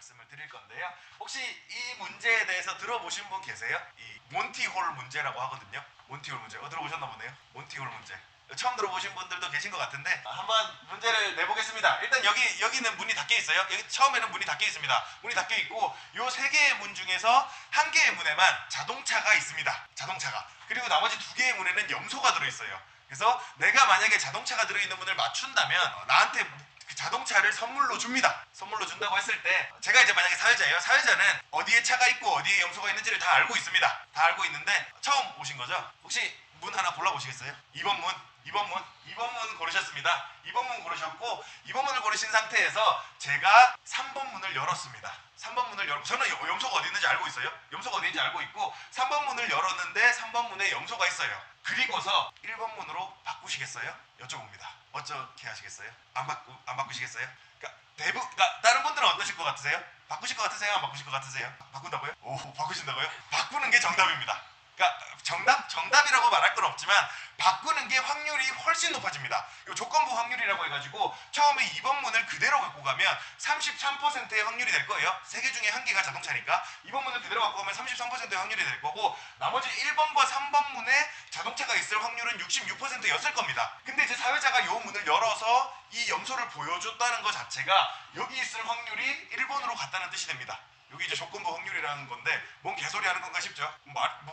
말씀을 드릴 건데요. 혹시 이 문제에 대해서 들어보신 분 계세요? 이 몬티홀 문제라고 하거든요. 몬티홀 문제. 들어보셨나 보네요. 몬티홀 문제. 처음 들어보신 분들도 계신 것 같은데 한번 문제를 내보겠습니다. 일단 여기는 문이 닫혀 있어요. 여기 처음에는 문이 닫혀 있습니다. 문이 닫혀 있고 요 세 개의 문 중에서 한 개의 문에만 자동차가 있습니다. 자동차가. 그리고 나머지 두 개의 문에는 염소가 들어있어요. 그래서 내가 만약에 자동차가 들어있는 문을 맞춘다면 나한테 그 자동차를 선물로 줍니다. 선물로 준다고 했을 때 제가 이제 만약에 사회자예요. 사회자는 어디에 차가 있고 어디에 염소가 있는지를 다 알고 있습니다. 다 알고 있는데 처음 오신 거죠? 혹시 문 하나 골라보시겠어요? 2번 문, 2번 문, 2번 문 고르셨습니다. 2번 문 고르셨고 2번 문을 고르신 상태에서 제가 3번 문을 열었습니다. 3번 문을 열고 저는 염소가 어디 있는지 알고 있어요. 염소가 어디 있는지 알고 있고 3번 문을 열었는데 3번 문에 염소가 있어요. 그리고서 1번 문으로 바꾸시겠어요? 여쭤봅니다. 어떻게 하시겠어요? 안 바꾸시겠어요? 그러니까 다른 분들은 어떠실 것 같으세요? 바꾸실 것 같으세요? 안 바꾸실 것 같으세요? 바꾼다고요? 오, 바꾸신다고요? 바꾸는 게 정답입니다. 그러니까 정답이라고 말할 건 없지만 바꾸는 게 확률이 훨씬 높아집니다. 이 조건부 확률이라고 해가지고 처음에 2번 문을 그대로 갖고 가면 33%의 확률이 될 거예요. 3개 중에 1개가 자동차니까 2번 문을 그대로 갖고 가면 33%의 확률이 될 거고 나머지 1번과 3번 문에 자동차가 있을 확률은 66%였을 겁니다. 근데 이제 사회자가 이 문을 열어서 이 염소를 보여줬다는 것 자체가 여기 있을 확률이 1번으로 같다는 뜻이 됩니다. 여기 이제 조건부 확률이라는 건데 뭔 개소리 하는 건가 싶죠?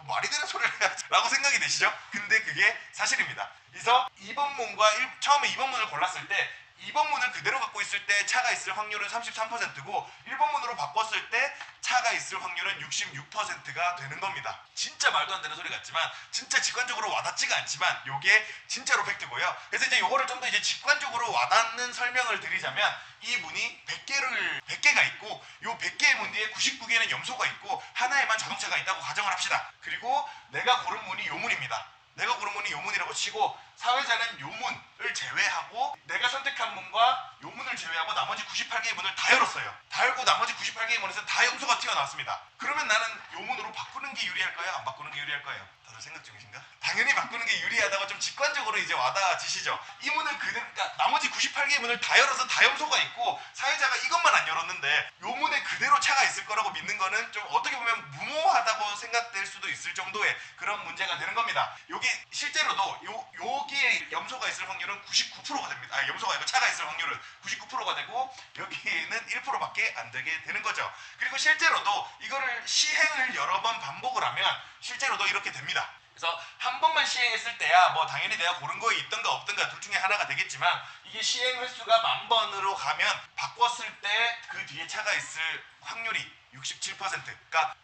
말이 되는 소리를 해야지 라고 생각이 되시죠? 근데 그게 사실입니다. 그래서 2번 문과 처음에 2번 문을 골랐을 때 2번 문을 그대로 갖고 있을 때 차가 있을 확률은 33%고 1번 문으로 바꿨을 때 차가 있을 확률은 66%가 되는 겁니다. 진짜 말도 안 되는 소리 같지만 진짜 직관적으로 와닿지가 않지만 요게 진짜로 팩트고요. 그래서 이제 요거를 좀 더 이제 직관적으로 와닿는 설명을 드리자면 이 문이 100개가 있고 요 100개의 문 뒤에 99개는 염소가 있고 하나에만 자동차가 있다고 가정을 합시다. 그리고 내가 고른 문이 요 문입니다. 내가 고른 문이 요 문이라고 치고 사회자는 요 문을 제외하고 내가 선택한 문과 요 문을 제외하고 나머지 98개의 문을 다 열었어요. 다 열고 나머지 98개의 문에서 다 염소가 튀어나왔습니다. 그러면 나는 요 문으로 바꾸는 게 유리할까요? 안 바꾸는 게 유리할까요? 다들 생각 중이신가? 당연히 바꾸는 게 유리하다고 좀 직관적으로 이제 와닿아지시죠? 이 문을 그러니까 나머지 98개의 문을 다 열어서 다 염소가 있고 사회자가 이것만 안 열었는데 요 문에 그대로 차가 있을 거라고 믿는 거는 좀 어떻게 보면 무모하다고 생각될 수도 있을 정도의 그런 문제가 되는 겁니다. 요게 실제로도 여기에 염소가 있을 확률은 99%가 됩니다. 염소가 아니고 차가 있을 확률은 99%가 되고 여기에는 1%밖에 안 되게 되는 거죠. 그리고 실제로도 이거를 시행을 여러 번 반복을 하면 실제로도 이렇게 됩니다. 그래서 한 번만 시행했을 때야 뭐 당연히 내가 고른 거에 있던가 없던가 둘 중에 하나가 되겠지만 이게 시행 횟수가 10,000번으로 가면 바꿨을 때 그 뒤에 차가 있을 확률이 67%. 그러니까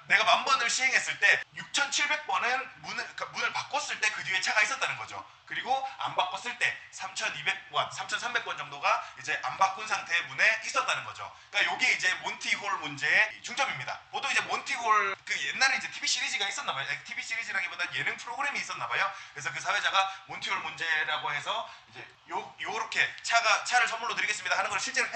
내가 10,000번을 시행했을 때 6,700번은 문을 바꿨을 때 그 뒤에 차가 있었다는 거죠. 그리고 안 바꿨을 때 3,200번, 3,300번 정도가 이제 안 바꾼 상태의 문에 있었다는 거죠. 그러니까 이게 이제 몬티홀 문제의 중점입니다. 보통 이제 몬티홀 옛날에 이제 TV 시리즈가 있었나 봐요. TV 시리즈라기보다 예능 프로그램이 있었나 봐요. 그래서 그 사회자가 몬티홀 문제라고 해서 이제 요렇게 차를 선물로 드리겠습니다 하는 걸 실제로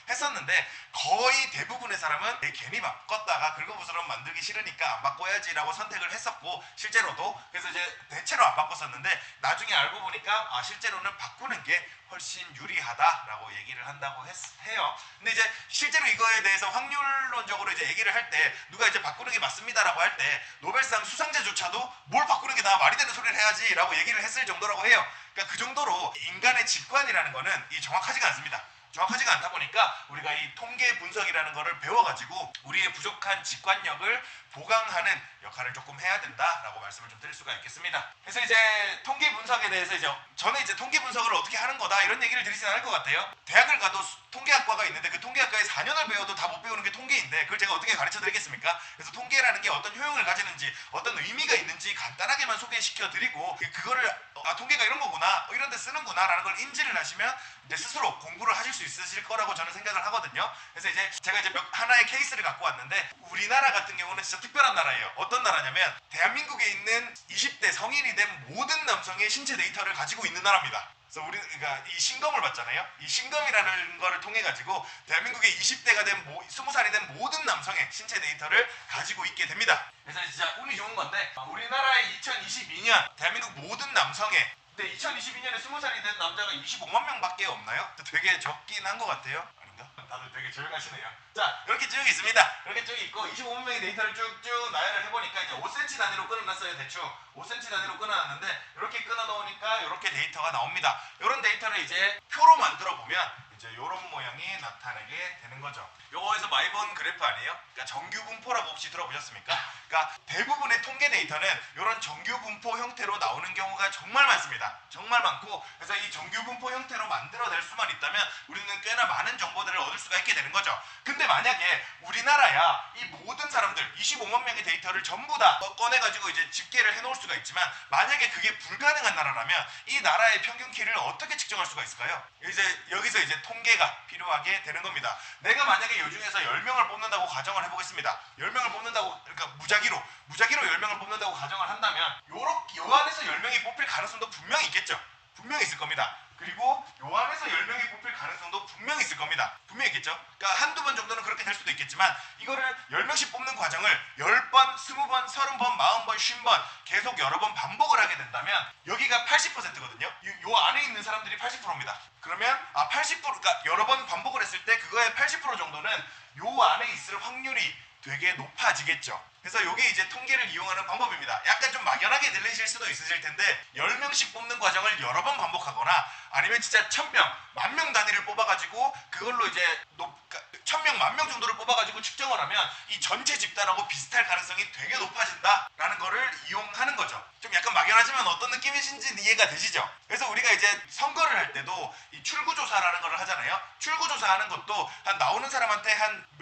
했었는데 거의 대부분의 사람은 괜히 바꿨다가 긁어부스럼 만들기 싫으니까 안 바꿔야지라고 선택을 했었고 실제로도 그래서 이제 대체로 안 바꿨었는데 나중에 알고 보니까 실제로는 바꾸는 게 훨씬 유리하다라고 얘기를 한다고 해요. 근데 이제 실제로 이거에 대해서 확률론적으로 이제 얘기를 할 때 누가 이제 바꾸는 게 맞습니다라고 할 때 노벨상 수상자조차도 뭘 바꾸는 게 나 말이 되는 소리를 해야지라고 얘기를 했을 정도라고 해요. 그러니까 그 정도로 인간의 직관이라는 거는 정확하지가 않습니다. 정확하지가 않다 보니까 우리가 이 통계 분석이라는 거를 배워가지고 우리의 부족한 직관력을 보강하는 역할을 조금 해야 된다라고 말씀을 좀 드릴 수가 있겠습니다. 그래서 이제 통계 분석에 대해서 저는 이제 통계 분석을 어떻게 하는 거다 이런 얘기를 드리진 않을 것 같아요. 대학을 가도 통계학과가 있는데 그 통계학과에 4년을 배워도 다 못 배우는 게 통계인데 그걸 제가 어떻게 가르쳐 드리겠습니까? 그래서 통계라는 게 어떤 효용을 가지는지 어떤 의미가 있는지 간단하게만 소개시켜 드리고 그거를 통계가 이런 거구나 이런 데 쓰는구나 라는 걸 인지를 하시면 이제 스스로 공부를 하실 수 있으실 거라고 저는 생각을 하거든요. 그래서 이제 제가 이제 하나의 케이스를 갖고 왔는데 우리나라 같은 경우는 진짜 특별한 나라예요. 어떤 나라냐면 대한민국에 있는 20대 성인이 된 모든 남성의 신체 데이터를 가지고 있는 나라입니다. 그래서 그러니까 이 신검을 받잖아요. 이 신검이라는 거를 통해 가지고 대한민국의 20대가 된 20살이 된 모든 남성의 신체 데이터를 가지고 있게 됩니다. 그래서 진짜 운이 좋은 건데 우리나라의 2022년 대한민국 모든 남성의 근데 2022년에 20살이 된 남자가 25만 명밖에 없나요? 되게 적긴 한 것 같아요. 아닌가? 다들 되게 조용하시네요. 자, 이렇게 쭉 있습니다. 이렇게 쭉 있고 25만 명의 데이터를 쭉쭉 나열을 해보니까 이제 5cm 단위로 끊어놨어요. 대충 5cm 단위로 끊어놨는데 이렇게 끊어놓으니까 이렇게 데이터가 나옵니다. 이런 데이터를 이제 표로 만들어 보면 이제 이런 모양이 나타나게 되는 거죠. 요거에서 많이 본 그래프 아니에요? 그러니까 정규 분포라고 혹시 들어보셨습니까? 그러니까 대부분의 통계 데이터는 이런 정규 분포 형태로 나오는 경우가 정말 많습니다. 정말 많고, 그래서 이 정규 분포 형태로 만들어낼 수만 있다면 우리는 꽤나 많은 정보들을 얻을 수가 있게 되는 거죠. 근데 만약에 우리나라야 이 모든 사람들 25만 명의 데이터를 전부 다 꺼내가지고 이제 집계를 해놓을 수가 있지만, 만약에 그게 불가능한 나라라면 이 나라의 평균 키를 어떻게 측정할 수가 있을까요? 이제 여기서 이제 통계가 필요하게 되는 겁니다. 내가 만약에 이 중에서 10명을 뽑는다고 가정을 해보겠습니다. 10명을 뽑는다고, 그러니까 무작위로 10명을 뽑는다고 가정을 한다면 요 안에서 10명이 뽑힐 가능성도 분명히 있겠죠. 분명히 있을 겁니다. 그리고 요 안에서 10명이 뽑힐 가능성도 분명히 있을 겁니다. 분명히 있겠죠. 그러니까 한두 번 정도는 그렇게 될 수도 있겠지만, 이거를 10명씩 뽑는 과정을 10번, 20번, 30번, 40번, 50번 계속 여러 번 반복을 하게 된다면 여기가 80%거든요. 요 안에 있는 사람들이 80%입니다. 그러면 80%, 그러니까 여러 번 반복을 했을 때 그거의 80% 정도는 요 안에 있을 확률이 되게 높아지겠죠. 그래서 이게 이제 통계를 이용하는 방법입니다. 약간 좀 막연하게 들리실 수도 있으실 텐데, 10명씩 뽑는 과정을 여러 번 반복하거나 아니면 진짜 1000명, 10,000명 단위를 뽑아가지고 그걸로 이제 1000명, 10,000명 정도를 뽑아가지고 측정을 하면 이 전체 집단하고 비슷할 가능성이 되게 높아진다라는 거를 이용하는 거죠. 좀 약간 막연하지만 어떤 느낌이신지 이해가 되시죠? 그래서 우리가 이제 선거를 할 때도 이 출구조사라는 걸 하잖아요. 출구조사하는 것도 한 나오는 사람한테 한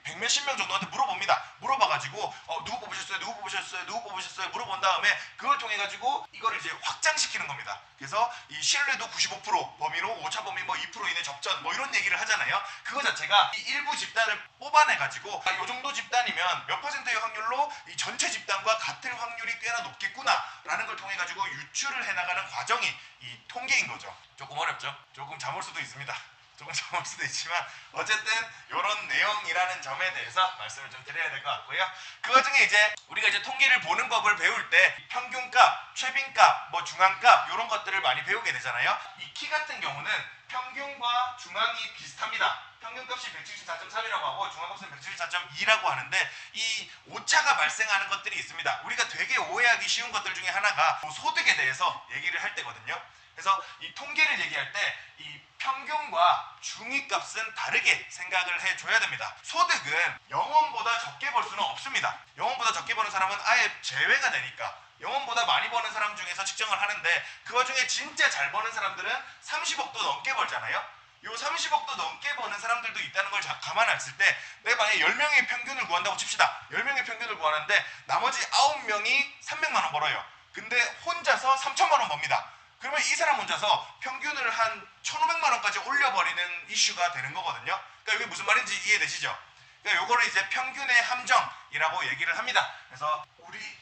백 몇십 명 정도한테 물어봅니다. 물어봐가지고 누구 뽑으셨어요? 누구 뽑으셨어요? 누구 뽑으셨어요? 물어본 다음에 그걸 통해 가지고 이거를 이제 확장시키는 겁니다. 그래서 이 신뢰도 95% 범위로 오차 범위 뭐 2% 이내 접전 뭐 이런 얘기를 하잖아요. 그거 자체가 이 일부 집단을 뽑아내 가지고 이 정도 집단이면 몇 퍼센트의 확률로 이 전체 집단과 같을 확률이 꽤나 높겠구나라는 걸 통해 가지고 유추를 해나가는 과정이 이 통계인 거죠. 조금 어렵죠? 조금 잠올 수도 있습니다. 조금 잠올 수도 있지만 어쨌든 이런 내용이라는 점에 대해서 말씀을 좀 드려야 될 것 같고요. 그 와중에 이제 우리가 이제 통계를 보는 법을 배울 때 평균값, 최빈값, 뭐 중앙값 이런 것들을 많이 배우게 되잖아요. 이 키 같은 경우는 평균과 중앙이 비슷합니다. 평균값이 174.3이라고 하고 중앙값은 174.2라고 하는데, 이 오차가 발생하는 것들이 있습니다. 우리가 되게 오해하기 쉬운 것들 중에 하나가 소득에 대해서 얘기를 할 때거든요. 그래서 이 통계를 얘기할 때 이 평균과 중위값은 다르게 생각을 해줘야 됩니다. 소득은 0원보다 적게 벌 수는 없습니다. 0원보다 적게 버는 사람은 아예 제외가 되니까 0원보다 많이 버는 사람 중에서 측정을 하는데, 그 와중에 진짜 잘 버는 사람들은 30억도 넘게 벌잖아요. 요 30억도 넘게 버는 사람들도 있다는 걸 감안했을 때, 내가 만약에 10명의 평균을 구한다고 칩시다. 10명의 평균을 구하는데 나머지 9명이 300만 원 벌어요. 근데 혼자서 3천만 원 법니다. 그러면 이 사람 혼자서 평균을 한 1,500만 원까지 올려버리는 이슈가 되는 거거든요. 그러니까 이게 무슨 말인지 이해되시죠? 그러니까 요거를 이제 평균의 함정이라고 얘기를 합니다. 그래서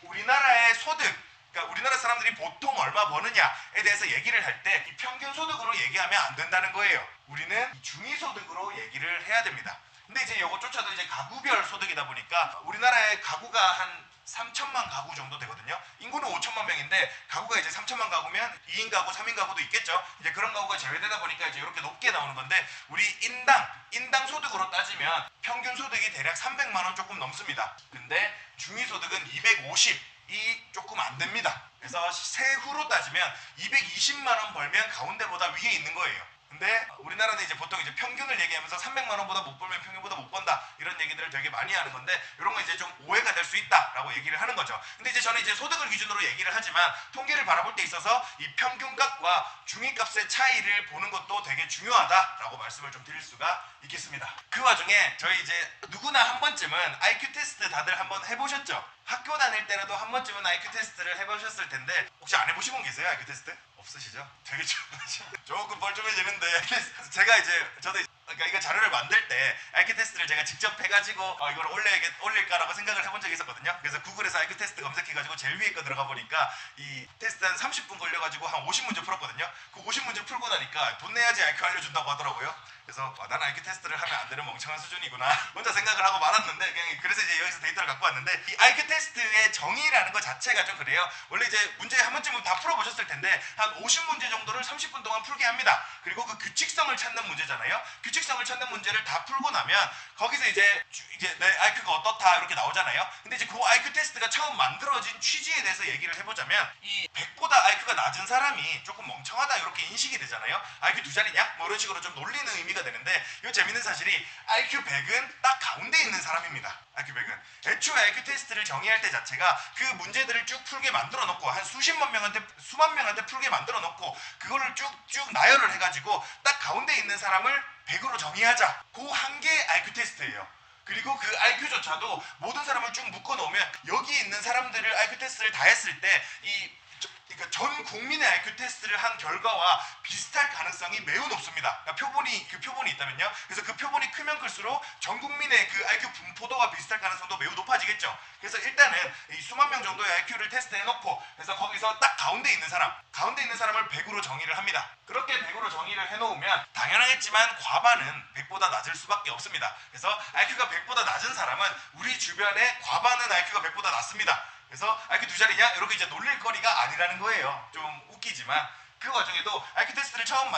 우리나라의 소득, 그러니까 우리나라 사람들이 보통 얼마 버느냐에 대해서 얘기를 할 때 이 평균 소득으로 얘기하면 안 된다는 거예요. 우리는 중위 소득으로 얘기를 해야 됩니다. 근데 이제 요거조차도 이제 가구별 소득이다 보니까 우리나라의 가구가 한 3천만 가구 정도 되거든요. 인구는 5천만 명인데 가구가 이제 3천만 가구면 2인 가구, 3인 가구도 있겠죠. 이제 그런 가구가 제외되다 보니까 이제 이렇게 높게 나오는 건데, 우리 인당 소득으로 따지면 평균 소득이 대략 300만 원 조금 넘습니다. 근데 중위 소득은 250이 조금 안 됩니다. 그래서 세후로 따지면 220만 원 벌면 가운데보다 위에 있는 거예요. 근데 우리나라는 이제 보통 이제 평균을 얘기하면서 300만 원보다 못 벌면 평균보다 못 번다 이런 얘기들을 되게 많이 하는 건데, 이런 거 이제 좀 오해가 될 수 있다라고 얘기를 하는 거죠. 근데 이제 저는 이제 소득을 기준으로 얘기를 하지만 통계를 바라볼 때 있어서 이 평균값과 중위값의 차이를 보는 것도 되게 중요하다라고 말씀을 좀 드릴 수가 있겠습니다. 그 와중에 저희 이제 누구나 한 번쯤은 IQ 테스트 다들 한번 해보셨죠? 학교 다닐 때라도 한 번쯤은 IQ 테스트를 해보셨을 텐데, 혹시 안 해보신 분 계세요? IQ 테스트? 없으시죠? 되게 조금 뻘쭘해지는데 제가 이제 저도 그러니까 이거 자료를 만들 때 IQ 테스트를 제가 직접 해가지고 이걸 올릴까라고 생각을 해본 적이 있었거든요. 그래서 구글에서 IQ 테스트 검색해가지고 제일 위에 거 들어가 보니까 이 테스트 한 30분 걸려가지고 한 50문제 풀었거든요. 그 50문제 풀고 나니까 돈 내야지 IQ 알려준다고 하더라고요. 그래서 난 IQ 테스트를 하면 안 되는 멍청한 수준이구나 혼자 생각을 하고 말았는데 그냥 그래서 이제 여기서 데이터를 갖고 왔는데 이 IQ 테스트의 정의라는 것 자체가 좀 그래요. 원래 이제 문제 한 번쯤은 다 풀어보셨을 텐데 한 50문제 정도를 30분 동안 풀게 합니다. 그리고 그 규칙성을 찾는 문제잖아요. 규칙성을 찾는 문제를 다 풀고 나면 거기서 이제 내 IQ가 어떻다 이렇게 나오잖아요. 근데 이제 그 IQ 테스트가 처음 만들어진 취지에 대해서 얘기를 해보자면 이 100보다 IQ가 낮은 사람이 조금 멍청하다 이렇게 인식이 되잖아요. IQ 두 자리냐? 뭐 이런 식으로 좀 놀리는 의미가 되는데 이 재밌는 사실이 IQ 100은 딱 가운데 있는 사람입니다. IQ 100은 애초에 IQ 테스트를 정의할 때 자체가 그 문제들을 쭉 풀게 만들어 놓고 한 수만 명한테 풀게 만들어 놓고 그거를 쭉쭉 나열을 해가지고 딱 가운데 있는 사람을 100으로 정의하자. 그 한 게 IQ 테스트예요. 그리고 그 IQ조차도 모든 사람을 쭉 묶어 놓으면 여기 있는 사람들을 IQ 테스트를 다 했을 때 그러니까 전 국민의 IQ 테스트를 한 결과와 비슷할 가능성이 매우 높습니다. 그러니까 표본이 있다면요. 그래서 그 표본이 크면 클수록 전 국민의 그 IQ 분포도가 비슷할 가능성도 매우 높아지겠죠. 그래서 일단은 이 수만 명 정도의 IQ를 테스트해 놓고 그래서 거기서 딱 가운데 있는 사람을 100으로 정의를 합니다. 그렇게 100으로 정의를 해 놓으면 당연하겠지만 과반은 100보다 낮을 수밖에 없습니다. 그래서 IQ가 100보다 낮은 사람은 우리 주변에 과반은 IQ가 100보다 낮습니다. 그래서 IQ 두 자리냐? 이렇게 이제 놀릴 거리가 아니라는 거예요. 좀 웃기지만 그 와중에도 IQ 테스트가 처음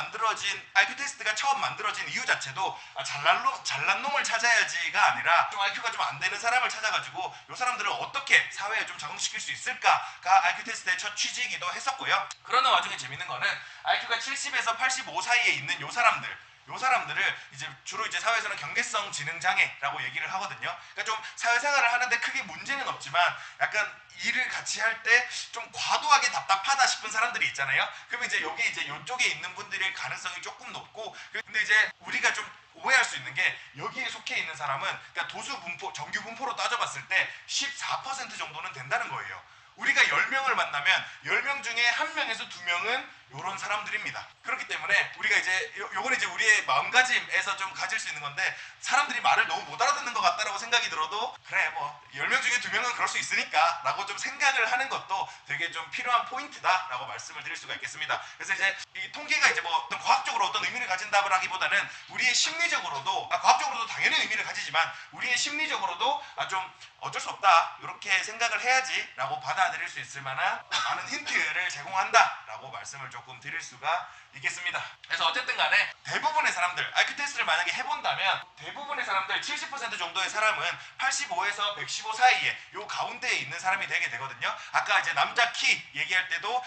만들어진 이유 자체도 잘난 놈을 찾아야지가 아니라 좀 IQ가 좀 안 되는 사람을 찾아가지고 이 사람들을 어떻게 사회에 좀 적응시킬 수 있을까가 IQ 테스트의 첫 취지이기도 했었고요. 그러는 와중에 재밌는 거는 IQ가 70에서 85 사이에 있는 요 사람들을 이제 주로 이제 사회에서는 경계성 지능 장애라고 얘기를 하거든요. 그러니까 좀 사회생활을 하는데 크게 문제는 없지만 약간 일을 같이 할 때 좀 과도하게 답답하다 싶은 사람들이 있잖아요. 그러면 이제 여기 이제 이쪽에 있는 분들의 가능성이 조금 높고 근데 이제 우리가 좀 오해할 수 있는 게 여기에 속해 있는 사람은 그러니까 도수 분포, 정규 분포로 따져봤을 때 14% 정도는 된다는 거예요. 우리가 10명을 만나면 10명 중에 1명에서 2명은 이런 사람들입니다. 그렇기 때문에 우리가 이제 요거는 이제 우리의 마음가짐에서 좀 가질 수 있는 건데 사람들이 말을 너무 못 알아듣는 것 같다라고 생각이 들어도 그래 뭐 10명 중에 2명은 그럴 수 있으니까 라고 좀 생각을 하는 것도 되게 좀 필요한 포인트다 라고 말씀을 드릴 수가 있겠습니다. 그래서 이제 이 통계가 이제 뭐 어떤 과학적으로 어떤 의미를 가진다라기보다는 우리의 심리적으로도 과학적으로도 당연히 의미를 가지지만 우리의 심리적으로도 좀 어쩔 수 없다 이렇게 생각을 해야지 라고 받아들일 수 있을 만한 많은 힌트를 제공한다 라고 말씀을 조금 드릴 수가 있겠습니다. 그래서 어쨌든 간에 대부분의 사람들 IQ 테스트를 만약에 해본다면 대부분의 사람들 70% 정도의 사람은 85에서 115 사이에 요 가운데에 있는 사람이 되게 되거든요. 아까 이제 남자 키 얘기할 때도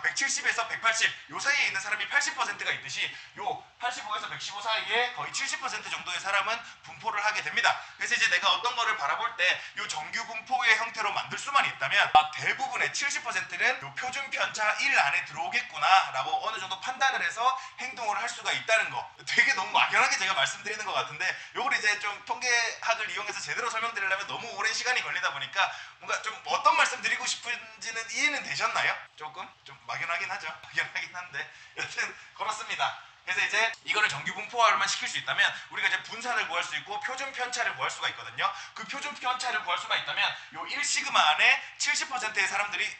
170에서 180 요 사이에 있는 사람이 80%가 있듯이 요 85에서 115 사이에 거의 70% 정도의 사람은 분포를 하게 됩니다. 그래서 이제 내가 어떤 거를 바라볼 때 요 정규 분포의 형태로 만들 수만 있다면 대부분의 70%는 요 표준 편차 1 안에 들어오겠구나 라고 어느 정도 판단을 해서 행동을 할 수가 있다는 거. 되게 너무 막연하게 제가 말씀드리는 것 같은데 요걸 이제 좀 통계학을 이용해서 제대로 설명드리려면 너무 오랜 시간이 걸리다 보니까 뭔가 좀 어떤 말씀 드리고 싶은지는 이해는 되셨나요? 조금? 좀 막연하긴 하죠. 막연하긴 한데 여튼 그렇습니다. 그래서 이제 이거를 정규 분포화만 시킬 수 있다면 우리가 이제 분산을 구할 수 있고 표준 편차를 구할 수가 있거든요. 그 표준 편차를 구할 수가 있다면 요 1시그마 안에 70%의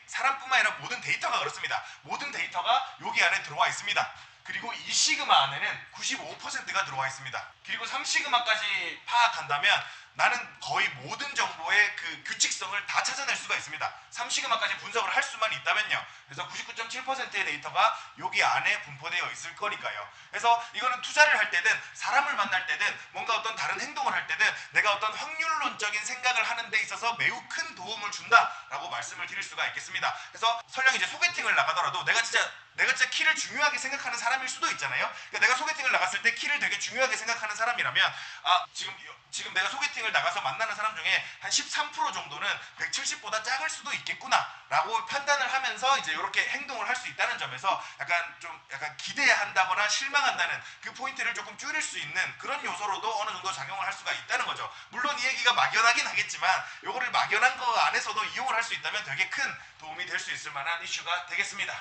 사람뿐만 아니라 모든 데이터가 그렇습니다. 모든 데이터가 여기 안에 들어와 있습니다. 그리고 2시그마 안에는 95%가 들어와 있습니다. 그리고 3시그마까지 파악한다면 나는 거의 모든 정보의 그 규칙성을 다 찾아낼 수가 있습니다. 3시그마까지 분석을 할 수만 있다면요. 그래서 99.7%의 데이터가 여기 안에 분포되어 있을 거니까요. 그래서 이거는 투자를 할 때든 사람을 만날 때든 뭔가 어떤 다른 행동을 할 때든 내가 어떤 확률론적인 생각을 하는 데 있어서 매우 큰 도움을 준다라고 말씀을 드릴 수가 있겠습니다. 그래서 설령 이제 소개팅을 나가더라도 내가 진짜 키를 중요하게 생각하는 사람일 수도 있잖아요. 그러니까 내가 소개팅을 나갔을 때 키를 되게 중요하게 생각하는 사람이라면 지금 내가 소개팅을 나가서 만나는 사람 중에 한 13% 정도는 170보다 작을 수도 있겠구나 라고 판단을 하면서 이제 이렇게 행동을 할 수 있다는 점에서 약간 기대한다거나 실망한다는 그 포인트를 조금 줄일 수 있는 그런 요소로도 어느 정도 작용을 할 수가 있다는 거죠. 물론 이 얘기가 막연하긴 하겠지만 요거를 막연한 거 안에서도 이용을 할 수 있다면 되게 큰 도움이 될 수 있을 만한 이슈가 되겠습니다.